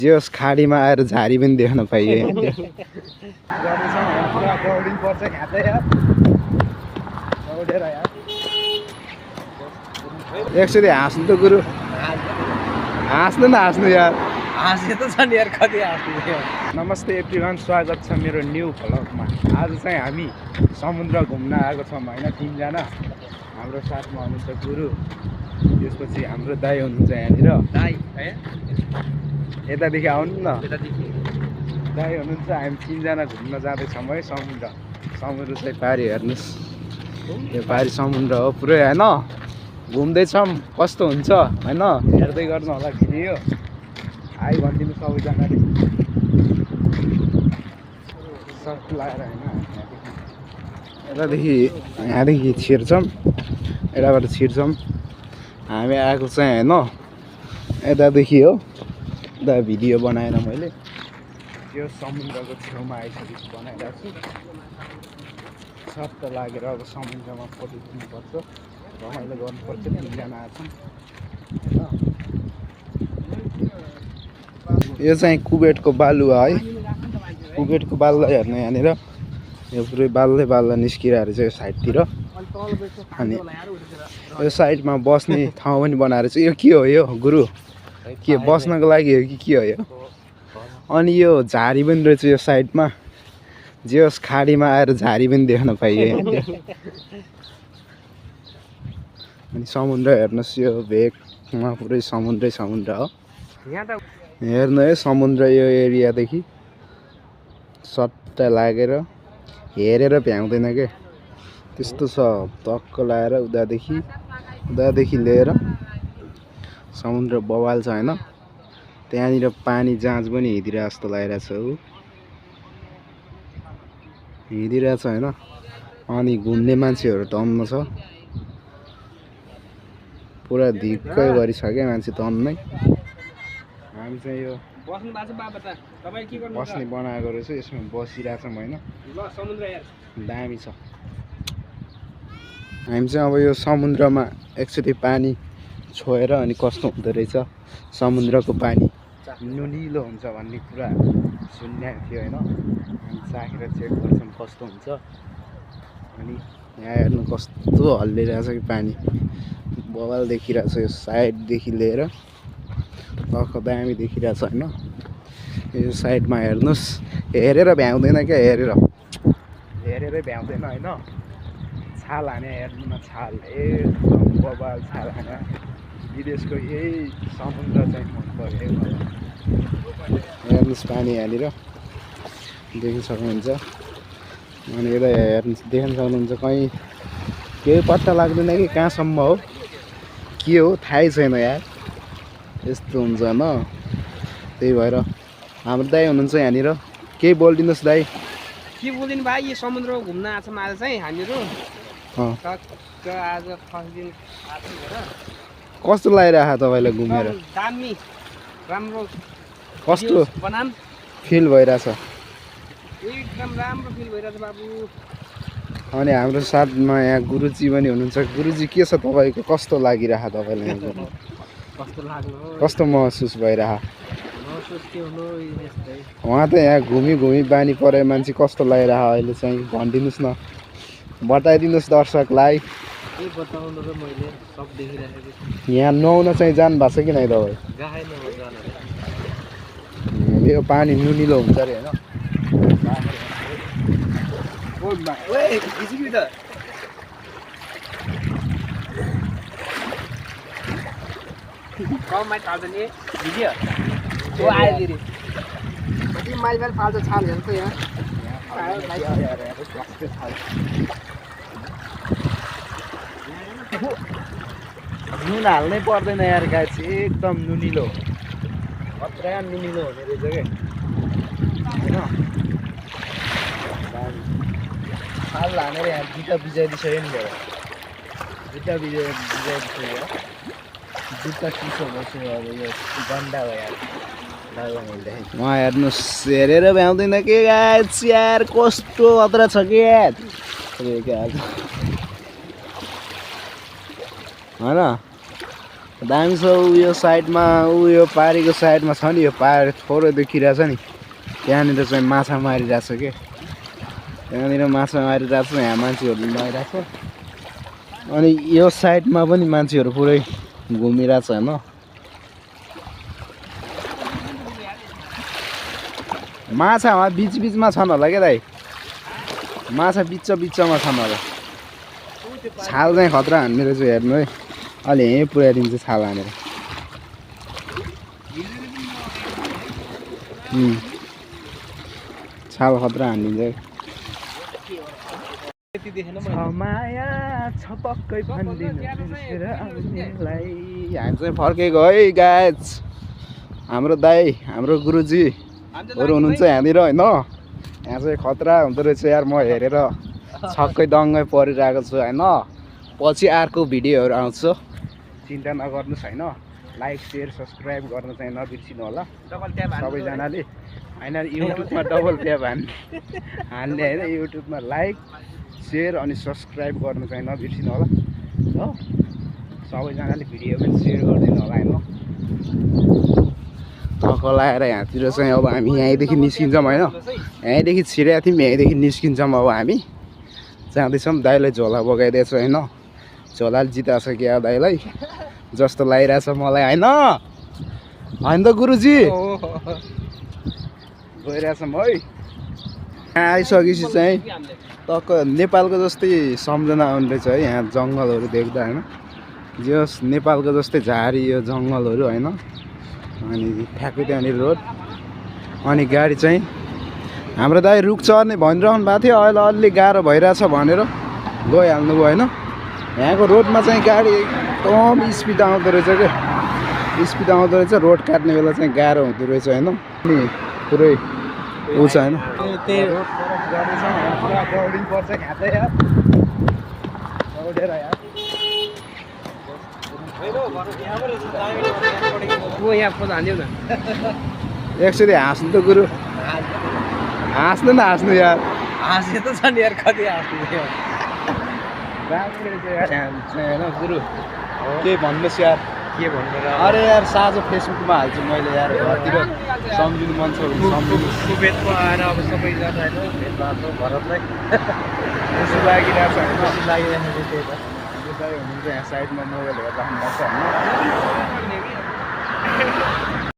जोस् खाडीमा आएर झारी पनि देख्न पाइए। एकचोटि हाँस्नु त गुरु, हाँस्नु न हाँस्नु यार, हाँसे त छ नि यार, कति हाँस्नु। नमस्ते एभ्रिवान, स्वागत छ मेरो न्यू भ्लगमा। आज चाहिँ हामी समुद्र घुम्न आएको छौँ होइन, तीनजना। हाम्रो साथमा हुनुहुन्छ गुरु, त्यसपछि हाम्रो दाइ हुनुहुन्छ यहाँनिर। दाइ यतादेखि आउनु न, यतादेखि दाइ हुनुहुन्छ। हामी तीनजना घुम्न जाँदैछौँ है समुद्र। समुद्र चाहिँ पारि हेर्नुहोस्, यो पारि समुद्र हो पुरै होइन। घुम्दैछौँ, कस्तो हुन्छ होइन, हेर्दै गर्नु होला भिडियो। आइ भनिदिनु सबैजनाले सर्ट लगाएर होइन। यहाँदेखि छिर्छौँ, यताबाट छिर्छौँ। हामी आएको चाहिँ होइन यतादेखि हो। यता भिडियो बनाएर मैले यो समुद्रको छेउमा आइसकेपछि बनाइरहेको छु। सर्ट लागेर अब समुद्रमा फोटो खिच्नुपर्छ, रमाइलो गर्नुपर्छ। तीनजना आएको होइन। यो चाहिँ कुबेतको बालुवा है, कुबेतको बालुवा हेर्नु यहाँनिर। यो पुरै बाल्दै निस्किरहेको छ यो साइडतिर। अनि यो साइडमा बस्ने ठाउँ पनि बनाएर चाहिँ यो के हो यो गुरु, के बस्नको लागि हो कि के हो यो? अनि यो झारी पनि रहेछ यो साइडमा, जे होस् खाडीमा आएर झारी पनि देख्न पाइए। अनि समुद्र हेर्नुहोस्, यो भेगमा पुरै समुद्रै समुद्र हो। हेर्नु है समुद्र यो एरियादेखि सट्टा लागेर हेरेर भ्याउँदैन के, त्यस्तो छ। टक्क लगाएर उदादेखि लिएर समुद्र बवाल छ होइन। त्यहाँनिर पानी जाँच पनि हिँडिरहेको जस्तो लागिरहेछ, हिँडिरहेछ होइन। अनि घुम्ने मान्छेहरू टन्न छ, पुरा धिक्कै गरिसक्यो मान्छे टन्नै। हामी चाहिँ यो बस्ने बनाएको रहेछ, यसमा बसिरहेछौँ होइन। दामी छ। हामी चाहिँ अब यो समुद्रमा एकचोटि पानी छोएर अनि कस्तो हुँदो रहेछ समुद्रको पानी, नुनिलो हुन्छ भन्ने कुरा सुन्याएको थियो होइन। हामी चाखेर चेक गर्छौँ कस्तो हुन्छ। अनि यहाँ हेर्नु कस्तो हल्लिरहेछ कि पानी, बवाल देखिरहेछ। यो साइडदेखि लिएर टक्क दामी देखिरहेछ होइन। यो साइडमा हेर्नुहोस्, हेरेर भ्याउँदैन क्या, हेरेरै भ्याउँदैन होइन। छाल हाने हेर्नु न, छाल एकदम बवाल छाल हाने। विदेशको यही समुद्र चाहिँ मन पऱ्यो मलाई। हेर्नुहोस् पानी यहाँनिर देख्न सक्नुहुन्छ। अनि यता हेर्नु देख्न सक्नुहुन्छ, कहीँ केही पत्ता लाग्दैन कि कहाँसम्म हो के हो थाहै छैन यार, यस्तो हुन्छ न। त्यही भएर हाम्रो दाइ हुनुहुन्छ यहाँनिर, केही बोलिदिनुहोस् दाइ। के बोलिदिनु भाइ, यो समुद्रमा घुम्न आएको छौँ आज चाहिँ हामीहरू। आज फर्स्ट दिन आएको भएर कस्तो लागिरहेको तपाईँलाई घुमेर? दामी, राम्रो। कस्तो बनाम फिल भइरहेछ? एकदम राम्रो फिल भइरहेछ बाबु। अनि हाम्रो साथमा यहाँ गुरुजी पनि हुनुहुन्छ। गुरुजी के छ तपाईँको, कस्तो लागिरहेको तपाईँलाई यहाँ? कस्तो लाग्नु, कस्तो महसुस भइरहेको? महसुस के हुनु, उहाँ त यहाँ घुमी बानी परे मान्छे, कस्तो लागिरहेको अहिले चाहिँ भनिदिनुहोस् न, बताइदिनुहोस् दर्शकलाई। के बताउनु र, मैले सब देखिरहेको। यहाँ नुहाउन चाहिँ जानु भएको छ कि नै तपाईँ? यो पानी नुनिलो हुन्छ अरे होइन। नुन हाल्नै पर्दैन यार गाइस, एकदम नुनिलो, खतरा नुनिलो हुने रहेछ क्या होइन। छाल हानेर यहाँ जुत्ता बिजाइदिसक्यो नि भयो, जुत्ता बिजाइदिसक्यो। जुत्ता चिसो बस्यो अब, यो गन्दा भयो यार। उहाँ हेर्नुहोस्, हेरेर भ्याउँदैन के गाइस यार, कस्तो खतरा छ कि यार होइन। दामी छ उयो साइडमा उयो पारीको साइडमा छ नि यो पारी थोरै देखिरहेछ नि त्यहाँनिर चाहिँ माछा मारिरहेछ के त्यहाँनिर माछा मारिरहेछ यहाँ मान्छेहरू लगाइरहेछ अनि यो साइडमा पनि मान्छेहरू पुरै घुमिरहेछ होइन माछा वहाँ बिचमा छन् होला क्या दाइ माछा बिचमा छन् होला छाल चाहिँ खतरा हान्ने रहेछ हेर्नु है अलि यहीँ पुऱ्याइदिन्छ छाल हानेर छाल खतरा हानिदिन्छ माया छपक्कै हामी चाहिँ फर्केको है गाइज हाम्रो दाइ हाम्रो गुरुजीहरू हुनुहुन्छ यहाँनिर होइन यहाँ चाहिँ खतरा हुँदो रहेछ यार म हेरेर छक्कै दङ्गै परिरहेको छु होइन पछि अर्को भिडियोहरू आउँछ चिन्ता नगर्नुहोस् होइन लाइक सेयर सब्सक्राइब गर्न चाहिँ नबिर्सिनु होला सबैजनाले होइन युट्युबमा डबल ट्याप हान्ने होइन युट्युबमा लाइक सेयर अनि सब्सक्राइब गर्न चाहिँ नबिर्सिनु होला हो सबैजनाले भिडियो पनि सेयर गरिदिनु होला होइन थक लगाएर यहाँतिर चाहिँ अब हामी यहीँदेखि निस्किन्छौँ होइन यहीँदेखि छिरेको थियौँ यहीँदेखि निस्किन्छौँ अब हामी जाँदैछौँ दाइलाई झोला बगाइदिएछ होइन झोलाले जिताएको छ क्या दाइलाई जस्तो लागिरहेछ मलाई होइन होइन त गुरुजी गइरहेछौँ है यहाँ आइसकेपछि चाहिँ टक्क नेपालको जस्तै सम्झना आउने रहेछ है यहाँ जङ्गलहरू देख्दा होइन जस नेपालको जस्तै झारी यो जङ्गलहरू होइन अनि ठ्याक्कै त्यहाँनिर रोड अनि गाडी चाहिँ हाम्रो दाइ रुक्छ नि भनिरहनु भएको थियो अहिले अलि गाह्रो भइरहेछ भनेर गइहाल्नु भयो होइन यहाँको रोडमा चाहिँ गाडी एकदम स्पिड आउँदो रहेछ क्या स्पिड आउँदो रहेछ रोड काट्ने बेला चाहिँ गाह्रो हुँदो रहेछ होइन अनि पुरै ऊ छ होइन एकचोटि हाँस्नु त गुरु हाँस्नु न हाँस्नु यार हाँसे त छ नि यार कति हाँस्नु राम्रो रहेछ यार होइन गुरु के भन्नुहोस् यार के भन्नु र अरे यार साझो फेसबुकमा हाल्छु मैले यार घरतिर सम्झिनु मन छ भने सम्झिनु सुबेतमा आएर अब सबैजना होइन भेट भएको भरतलाई खुसी लागिरहेको छ होइन खुसी लागिरहेको छ त्यही त हुनुहुन्छ यहाँ साइडमा मोबाइल हेर्दा हुन्छ होइन